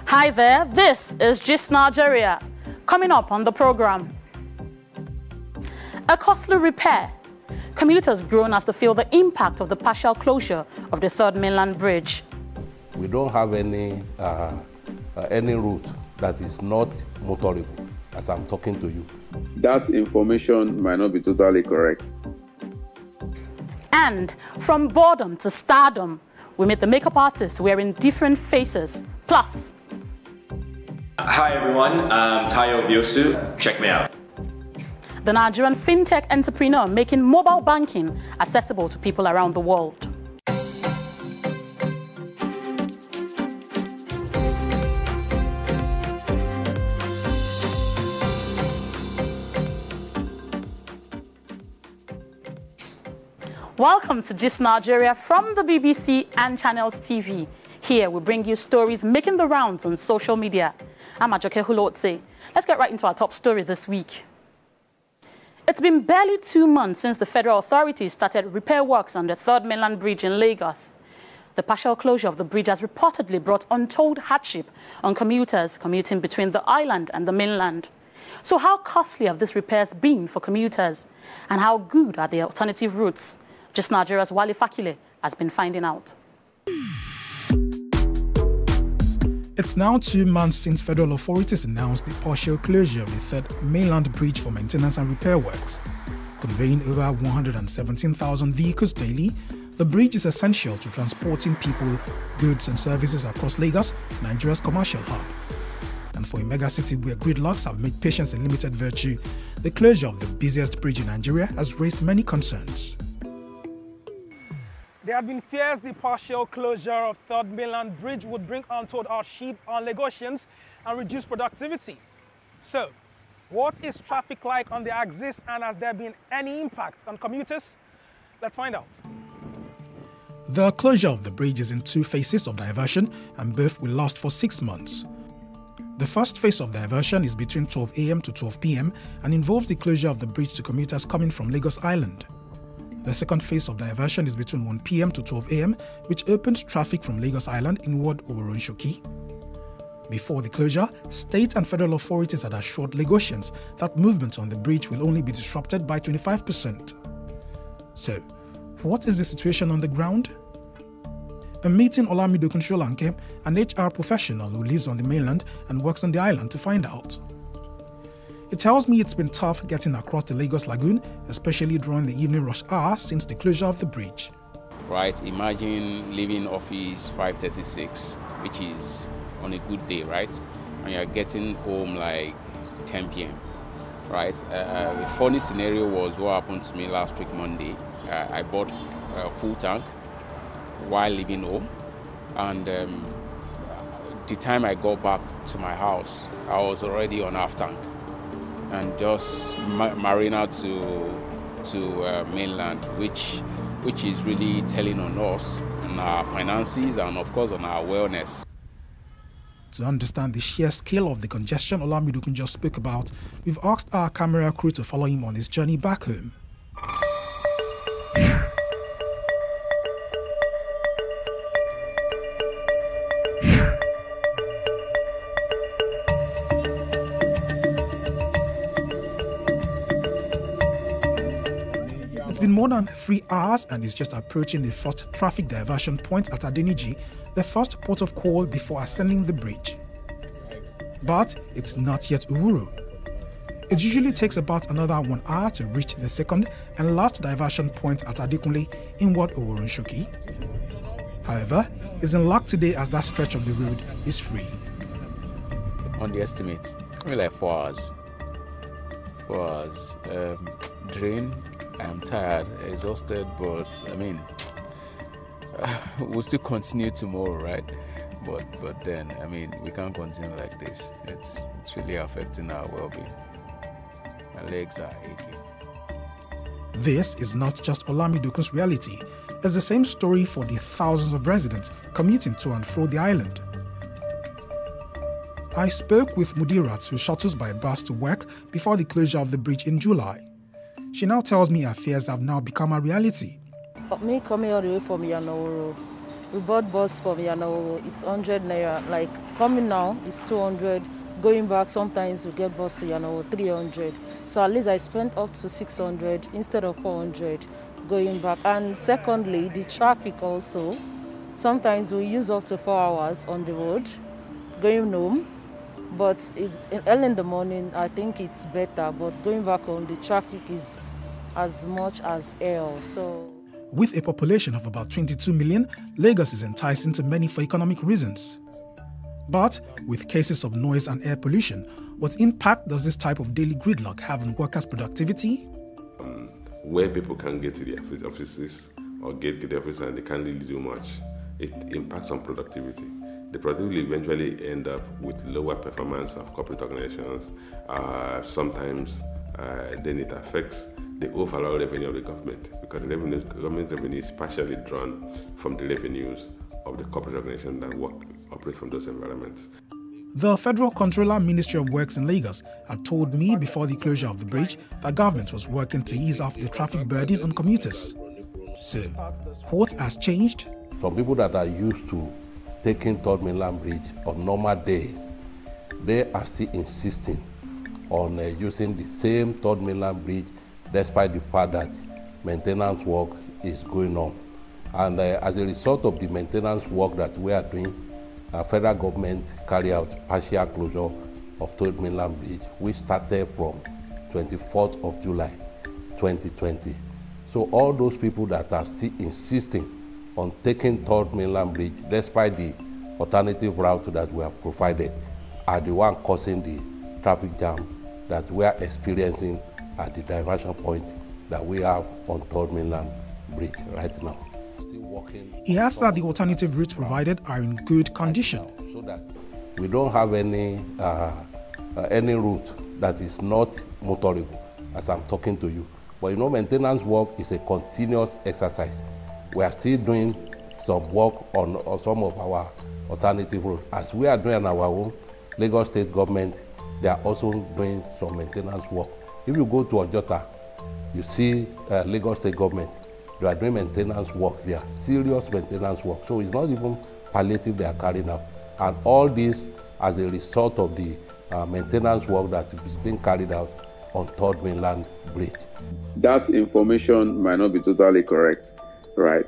Hi there, this is Gist Nigeria. Coming up on the program, a costly repair. Commuters groan as they feel the impact of the partial closure of the Third Mainland Bridge. We don't have any route that is not motorable as I'm talking to you. That information might not be totally correct. And from boredom to stardom, we meet the makeup artist wearing different faces. Plus, hi everyone, I'm Tayo Viosu. Check me out. The Nigerian fintech entrepreneur making mobile banking accessible to people around the world. Welcome to Gist Nigeria from the BBC and Channels TV. Here we bring you stories making the rounds on social media. I'm Ajoke Hulotse. Let's get right into our top story this week. It's been barely 2 months since the federal authorities started repair works on the Third Mainland Bridge in Lagos. The partial closure of the bridge has reportedly brought untold hardship on commuters commuting between the island and the mainland. So how costly have these repairs been for commuters? And how good are the alternative routes? Gist Nigeria's Wale Fakile has been finding out. It's now 2 months since federal authorities announced the partial closure of the Third Mainland Bridge for maintenance and repair works. Conveying over 117,000 vehicles daily, the bridge is essential to transporting people, goods and services across Lagos, Nigeria's commercial hub. And for a megacity where gridlocks have made patience a limited virtue, the closure of the busiest bridge in Nigeria has raised many concerns. There have been fears the partial closure of Third Mainland Bridge would bring untold hardship on Lagosians and reduce productivity. So, what is traffic like on the axis, and has there been any impact on commuters? Let's find out. The closure of the bridge is in 2 phases of diversion, and both will last for 6 months. The first phase of diversion is between 12 a.m. to 12 p.m. and involves the closure of the bridge to commuters coming from Lagos Island. The second phase of diversion is between 1 p.m. to 12 a.m., which opens traffic from Lagos Island inward Oworonshoki. Before the closure, state and federal authorities had assured Lagosians that movement on the bridge will only be disrupted by 25%. So, what is the situation on the ground? I'm meeting Olamidokun Sholanke, an HR professional who lives on the mainland and works on the island, to find out. It tells me it's been tough getting across the Lagos Lagoon, especially during the evening rush hour since the closure of the bridge. Right, imagine leaving office 5:36, which is on a good day, right? And you're getting home like 10 p.m. Right? A funny scenario was what happened to me last week Monday. I bought a full tank while leaving home, and the time I got back to my house, I was already on half tank. And just marina to mainland, which is really telling on us, on our finances, and of course on our wellness. To understand the sheer scale of the congestion Olamidokun just spoke about, we've asked our camera crew to follow him on his journey back home. It's been more than 3 hours and is just approaching the first traffic diversion point at Adeniji, the first port of call before ascending the bridge. But it's not yet Uhuru. It usually takes about another 1 hour to reach the second and last diversion point at Adekunle, inward Oworonshoki. However, he's in luck today as that stretch of the road is free. On the estimate, maybe like 4 hours. 4 hours. Drain. I'm tired, exhausted, but I mean, we'll still continue tomorrow, right? But then, I mean, we can't continue like this. It's really affecting our well-being. My legs are aching. This is not just Olamidokun's reality. It's the same story for the thousands of residents commuting to and fro the island. I spoke with Mudirat, who shuttles by bus to work before the closure of the bridge in July. She now tells me her fears have now become a reality. Me coming all the way from Yanoro, we bought bus from Yanoro. It's 100 naira. Like Coming now is 200. Going back, sometimes we get bus to 300. So at least I spent up to 600 instead of 400 going back. And secondly, the traffic also. Sometimes we use up to 4 hours on the road going home. But it's early in the morning, I think it's better. But going back home, the traffic is as much as hell. So, with a population of about 22 million, Lagos is enticing to many for economic reasons. But with cases of noise and air pollution, what impact does this type of daily gridlock have on workers' productivity? Where people can't get to the offices or get to the office and they can't really do much, it impacts on productivity. The productivity will eventually end up with lower performance of corporate organizations. Sometimes then it affects the overall revenue of the government, because the government revenue is partially drawn from the revenues of the corporate organizations that operate from those environments. The Federal Controller Ministry of Works in Lagos had told me before the closure of the bridge that government was working to ease off the traffic burden on commuters. So, what has changed? Some people that are used to taking Third Mainland Bridge on normal days, they are still insisting on using the same Third Mainland Bridge despite the fact that maintenance work is going on. And as a result of the maintenance work that we are doing, federal government carry out partial closure of Third Mainland Bridge, which started from 24th of July 2020. So all those people that are still insisting on taking Third Mainland Bridge, despite the alternative route that we have provided, are the one causing the traffic jam that we are experiencing at the diversion point that we have on Third Mainland Bridge right now. He adds that the alternative routes provided are in good condition. So that we don't have any route that is not motorable as I'm talking to you. But maintenance work is a continuous exercise. We are still doing some work on some of our alternative routes. As we are doing on our own, Lagos State government, they are also doing some maintenance work. If you go to Ojota, you see Lagos State government, they are doing maintenance work there, serious maintenance work. So it's not even palliative they are carrying out. And all this as a result of the maintenance work that is being carried out on Third Mainland Bridge. That information might not be totally correct, right?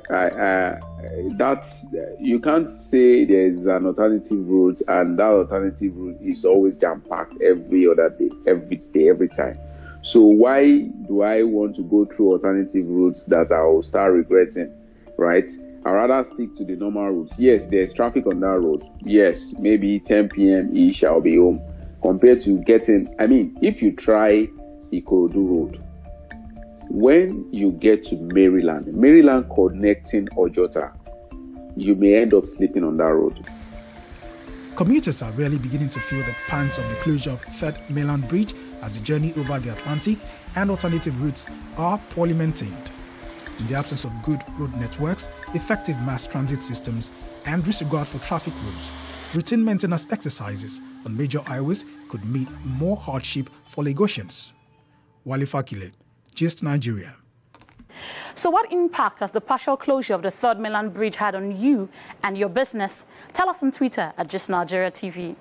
You can't say there is an alternative route and that alternative route is always jam-packed every other day, every time. So why do I want to go through alternative routes that I will start regretting, right? I'd rather stick to the normal route. Yes, there's traffic on that road. Yes, maybe 10 p.m.-ish I'll be home. Compared to getting, if you try Ikorodu Road, when you get to Maryland connecting Ojota, you may end up sleeping on that road. Commuters are really beginning to feel the pangs of the closure of Third Mainland Bridge as the journey over the Atlantic and alternative routes are poorly maintained. In the absence of good road networks, effective mass transit systems, and disregard for traffic rules, routine maintenance exercises on major highways could mean more hardship for Lagosians. Wale Fakile, Gist Nigeria. So what impact has the partial closure of the Third Mainland Bridge had on you and your business? Tell us on Twitter at Gist Nigeria TV.